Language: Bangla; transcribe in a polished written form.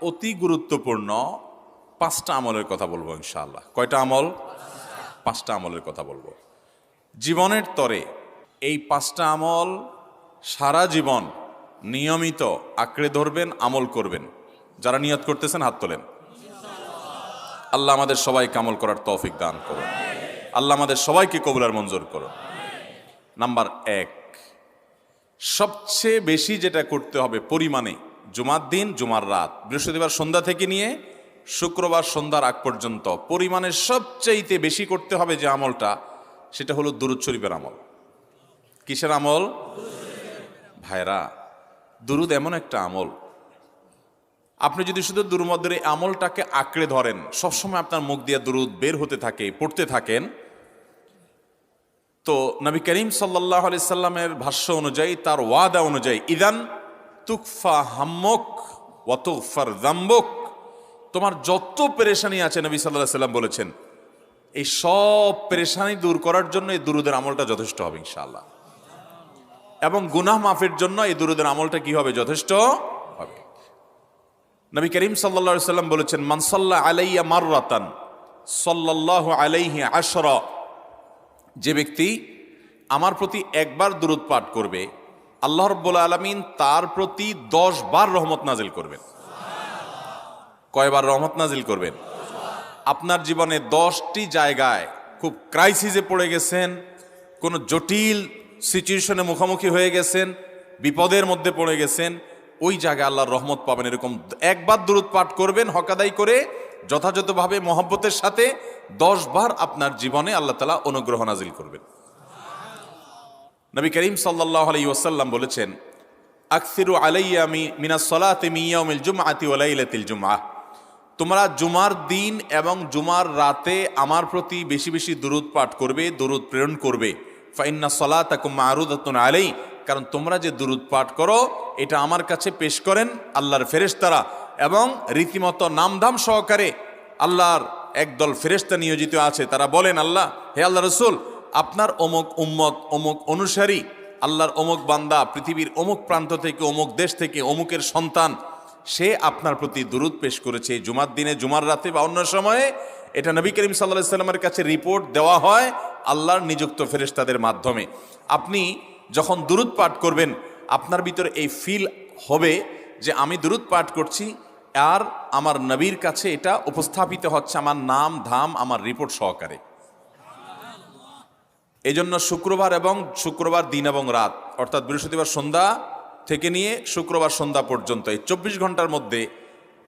অতি গুরুত্বপূর্ণ 5টা আমলের কথা বলবো ইনশাআল্লাহ। কয়টা আমল? 5টা আমলের কথা বলবো জীবনের তরে। এই 5টা আমল সারা জীবন নিয়মিত আঁকড়ে ধরবেন, আমল করবেন। যারা নিয়ত করতেছেন হাত তোলেন। আল্লাহ আমাদের সবাইকে আমল করার তৌফিক দান করুন। আল্লাহ আমাদের সবাইকে কবুল আর মঞ্জুর করুন। নাম্বার 1, সবচেয়ে বেশি যেটা করতে হবে পরিমাণে, জুমার দিন, জুমার রাত, বৃহস্পতিবার সন্ধ্যা থেকে নিয়ে শুক্রবার সন্ধ্যার আগ পর্যন্ত পরিমাণে সবচাইতে বেশি করতে হবে যে আমলটা, সেটা হলো দুরূদ শরীফের আমল। কিসের আমল? ভাইরা, দুরূদ এমন একটা আমল, আপনি যদি শুধু দুরূদের এই আমলটাকে আঁকড়ে ধরেন, সবসময় আপনার মুখ দিয়ে দুরূদ বের হতে থাকে, পড়তে থাকেন, তো নবী করিম সাল্লাল্লাহু আলাইহি সাল্লামের ভাষ্য অনুযায়ী, তার ওয়াদা অনুযায়ী, ইদান তুকফা হাম্মুক ওয়া তুগফার যামবুক, তোমার যত পেরেশানি আছে নবী সাল্লাল্লাহু আলাইহি সাল্লাম বলেছেন, এই সব পেরেশানি দূর করার জন্য এই দুরূদের আমলটা যথেষ্ট হবে ইনশাআল্লাহ। এবং গুনাহ মাফের জন্য এই দুরূদের আমলটা কি হবে? যথেষ্ট হবে। নবী করিম সাল্লাল্লাহু আলাইহি সাল্লাম বলেছেন, মান সাল্লা আলাইয়া মাররাতান সাল্লাল্লাহু আলাইহি আশরা, যে ব্যক্তি আমার প্রতি একবার দুরূদ পাঠ করবে, আল্লাহ রাব্বুল আলামিন তার প্রতি 10 বার রহমত নাজিল করবেন। কয়বার রহমত নাজিল করবেন? আপনার জীবনে 10টি জায়গায় খুব ক্রাইসিসে পড়ে গেছেন, কোনো জটিল সিচুয়েশনে মুখোমুখি হয়ে গেছেন, বিপদের মধ্যে পড়ে গেছেন, ওই জায়গায় আল্লাহর রহমত পাবেন। এরকম একবার দুরূদ পাঠ করবেন হকাদাই করে, যথাযথভাবে মহব্বতের সাথে 10 বার আপনার জীবনে আল্লাহ তাআলা অনুগ্রহ নাজিল করবেন। নবী করিম সাল্লাল্লাহু আলাইহি ওয়াসাল্লাম বলেছেন, আকসিরু আলাইয়া মিনাস সালাতি মিন ইয়াউমিল জুমআতি ওয়া লাইলাতিল জুমআহ, তোমরা জুমার দিন এবং জুমার রাতে আমার প্রতি বেশি বেশি দুরূদ পাঠ করবে, দুরূদ প্রেরণ করবে। ফা ইন্না সালাতাকুম মা'রুদাতুন আলাই, কারণ তোমরা যে দুরূদ পাঠ করো এটা আমার কাছে পেশ করেন আল্লাহর ফেরেশতারা, এবং রীতিমতো নামধাম সহকারে আল্লাহর একদল ফেরেশতা নিয়োজিত আছে। তারা বলেন, আল্লাহ, হে আল্লাহ রসুল, আপনার অমুক উম্মত, অমুক অনুসারী, আল্লাহর অমুক বান্দা পৃথিবীর অমুক প্রান্ত থেকে, অমুক দেশ থেকে, অমুকের সন্তান, সে আপনার প্রতি দুরূদ পেশ করেছে জুমার দিনে, জুমার রাতে বা অন্য সময়ে। এটা নবী করিম সাল্লাল্লাহু আলাইহি সাল্লামের কাছে রিপোর্ট দেওয়া হয় আল্লাহর নিযুক্ত ফেরেশতাদের মাধ্যমে। আপনি যখন দুরূদ পাঠ করবেন, আপনার ভিতরে এই ফিল হবে যে আমি দুরূদ পাঠ করছি, আর আমার নবীর কাছে এটা উপস্থাপিত হচ্ছে আমার নাম ধাম, আমার রিপোর্ট সহকারে। এই জন্য শুক্রবার দিন এবং রাত, অর্থাৎ বৃহস্পতিবার সন্ধ্যা থেকে নিয়ে শুক্রবার সন্ধ্যা পর্যন্ত এই 24 ঘন্টার মধ্যে